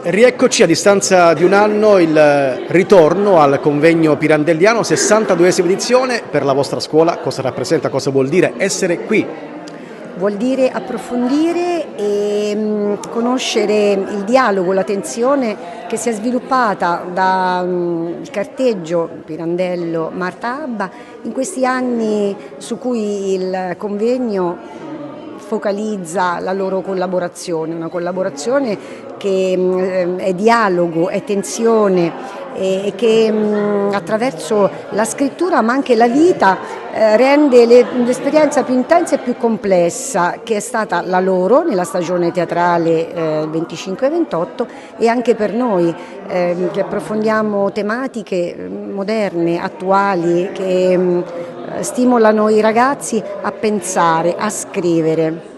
Rieccoci a distanza di un anno, il ritorno al convegno pirandelliano, 62esima edizione. Per la vostra scuola cosa rappresenta, cosa vuol dire essere qui? Vuol dire approfondire e conoscere il dialogo, la tensione che si è sviluppata dal carteggio Pirandello Marta Abba in questi anni su cui il convegno focalizza la loro collaborazione, una collaborazione che è dialogo, è tensione e che attraverso la scrittura ma anche la vita rende l'esperienza più intensa e più complessa, che è stata la loro nella stagione teatrale 25-28 e anche per noi che approfondiamo tematiche moderne, attuali, che stimolano i ragazzi a pensare, a scrivere.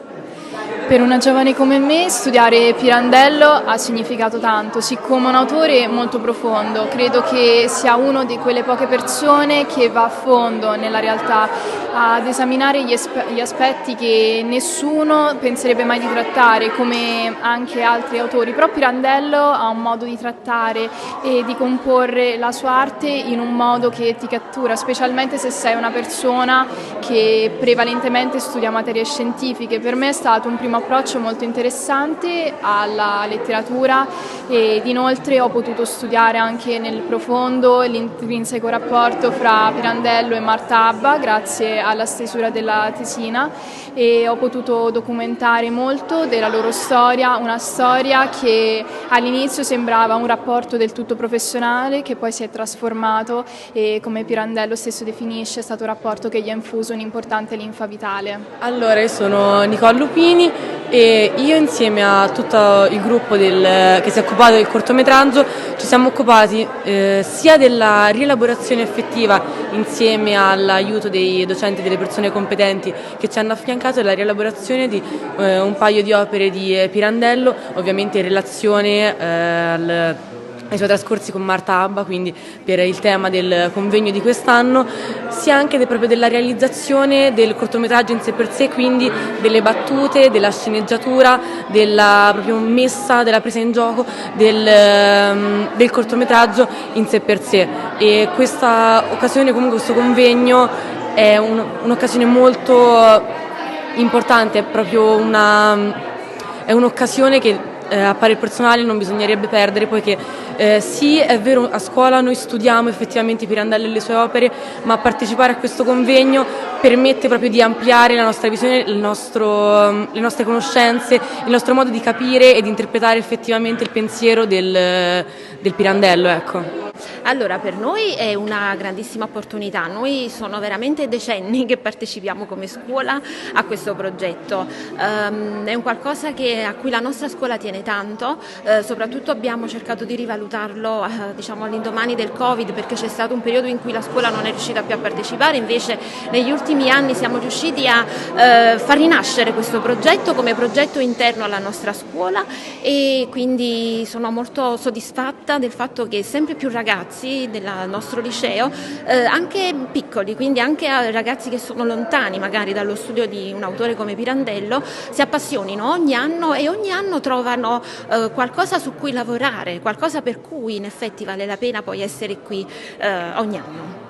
Per una giovane come me studiare Pirandello ha significato tanto, siccome un autore molto profondo, credo che sia uno di quelle poche persone che va a fondo nella realtà, ad esaminare gli aspetti che nessuno penserebbe mai di trattare, come anche altri autori, però Pirandello ha un modo di trattare e di comporre la sua arte in un modo che ti cattura, specialmente se sei una persona che prevalentemente studia materie scientifiche. Per me è stato un primo approccio molto interessante alla letteratura ed inoltre ho potuto studiare anche nel profondo l'intrinseco rapporto fra Pirandello e Marta Abba grazie alla stesura della tesina e ho potuto documentare molto della loro storia, una storia che all'inizio sembrava un rapporto del tutto professionale che poi si è trasformato e, come Pirandello stesso definisce, è stato un rapporto che gli ha infuso un'importante linfa vitale. Allora, io sono Nicole Lupini e io insieme a tutto il gruppo che si è occupato del cortometraggio ci siamo occupati sia della rielaborazione effettiva insieme all'aiuto dei docenti e delle persone competenti che ci hanno affiancato della rielaborazione di un paio di opere di Pirandello, ovviamente in relazione ai suoi trascorsi con Marta Abba, quindi per il tema del convegno di quest'anno, sia anche proprio della realizzazione del cortometraggio in sé per sé, quindi delle battute, della sceneggiatura, della proprio messa, della presa in gioco del cortometraggio in sé per sé. E questa occasione, comunque questo convegno, è un'occasione molto importante, è proprio è un'occasione che a parer personale non bisognerebbe perdere, poiché sì, è vero, a scuola noi studiamo effettivamente Pirandello e le sue opere, ma partecipare a questo convegno permette proprio di ampliare la nostra visione, le nostre conoscenze, il nostro modo di capire e di interpretare effettivamente il pensiero del Pirandello, ecco. Allora, per noi è una grandissima opportunità, noi sono veramente decenni che partecipiamo come scuola a questo progetto, è un qualcosa a cui la nostra scuola tiene tanto, soprattutto abbiamo cercato di rivalutarlo diciamo all'indomani del Covid, perché c'è stato un periodo in cui la scuola non è riuscita più a partecipare, invece negli ultimi anni siamo riusciti a far rinascere questo progetto come progetto interno alla nostra scuola e quindi sono molto soddisfatta del fatto che sempre più ragazzi del nostro liceo, anche piccoli, quindi anche ragazzi che sono lontani magari dallo studio di un autore come Pirandello, si appassionino ogni anno e ogni anno trovano qualcosa su cui lavorare, qualcosa per cui in effetti vale la pena poi essere qui ogni anno.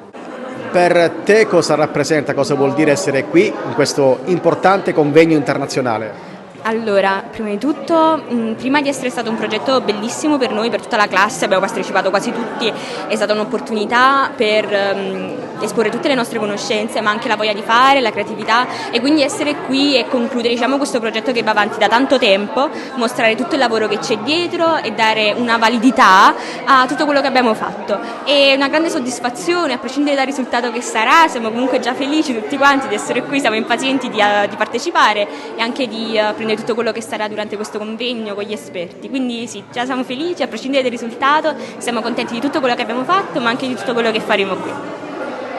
Per te cosa rappresenta, cosa vuol dire essere qui in questo importante convegno internazionale? Allora, prima di tutto, prima di essere stato un progetto bellissimo per noi, per tutta la classe, abbiamo partecipato quasi tutti, è stata un'opportunità per esporre tutte le nostre conoscenze, ma anche la voglia di fare, la creatività e quindi essere qui e concludere questo progetto che va avanti da tanto tempo, mostrare tutto il lavoro che c'è dietro e dare una validità a tutto quello che abbiamo fatto. È una grande soddisfazione, a prescindere dal risultato che sarà, siamo comunque già felici tutti quanti di essere qui, siamo impazienti di partecipare e anche di prendere tutto quello che sarà durante questo convegno con gli esperti. Quindi sì, già siamo felici, a prescindere dal risultato, siamo contenti di tutto quello che abbiamo fatto, ma anche di tutto quello che faremo qui.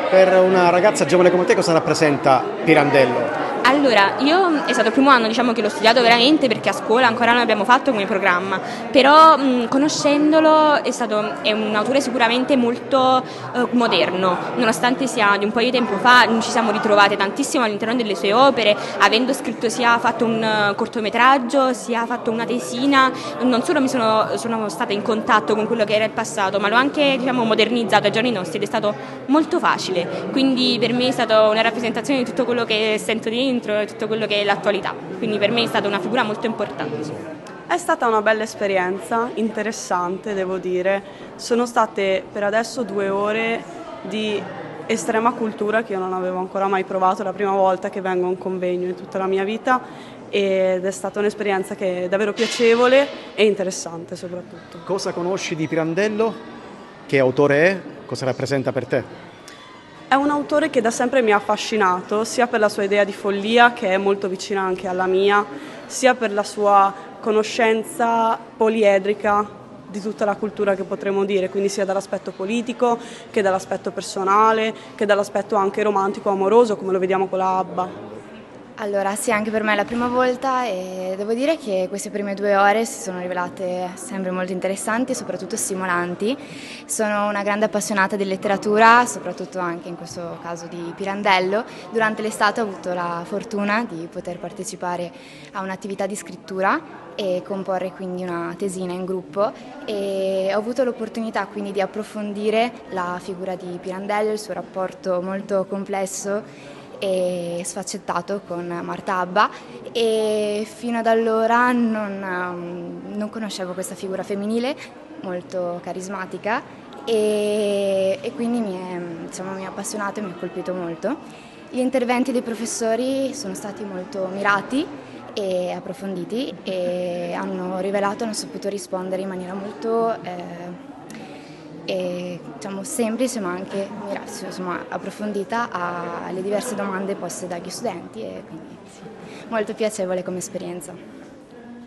Per una ragazza giovane come te cosa rappresenta Pirandello? Allora, io è stato il primo anno diciamo che l'ho studiato veramente perché a scuola ancora non l'abbiamo fatto come programma, però conoscendolo è un autore sicuramente molto moderno, nonostante sia di un po' di tempo fa, ci siamo ritrovate tantissimo all'interno delle sue opere, avendo scritto sia fatto un cortometraggio, sia fatto una tesina, non solo sono stata in contatto con quello che era il passato, ma l'ho anche diciamo modernizzato ai giorni nostri ed è stato molto facile, quindi per me è stata una rappresentazione di tutto quello che sento dentro e tutto quello che è l'attualità, quindi per me è stata una figura molto importante. È stata una bella esperienza, interessante devo dire, sono state per adesso 2 ore di estrema cultura che io non avevo ancora mai provato, è la prima volta che vengo a un convegno in tutta la mia vita ed è stata un'esperienza che è davvero piacevole e interessante soprattutto. Cosa conosci di Pirandello? Che autore è? Cosa rappresenta per te? È un autore che da sempre mi ha affascinato, sia per la sua idea di follia, che è molto vicina anche alla mia, sia per la sua conoscenza poliedrica di tutta la cultura che potremmo dire, quindi sia dall'aspetto politico, che dall'aspetto personale, che dall'aspetto anche romantico amoroso, come lo vediamo con la Abba. Allora sì, anche per me è la prima volta e devo dire che queste prime 2 ore si sono rivelate sempre molto interessanti e soprattutto stimolanti. Sono una grande appassionata di letteratura, soprattutto anche in questo caso di Pirandello. Durante l'estate ho avuto la fortuna di poter partecipare a un'attività di scrittura e comporre quindi una tesina in gruppo e ho avuto l'opportunità quindi di approfondire la figura di Pirandello, il suo rapporto molto complesso e sfaccettato con Marta Abba e fino ad allora non conoscevo questa figura femminile molto carismatica e quindi mi ha appassionato e mi ha colpito molto. Gli interventi dei professori sono stati molto mirati e approfonditi e hanno saputo rispondere in maniera molto semplice ma anche approfondita alle diverse domande poste dagli studenti e quindi sì, molto piacevole come esperienza.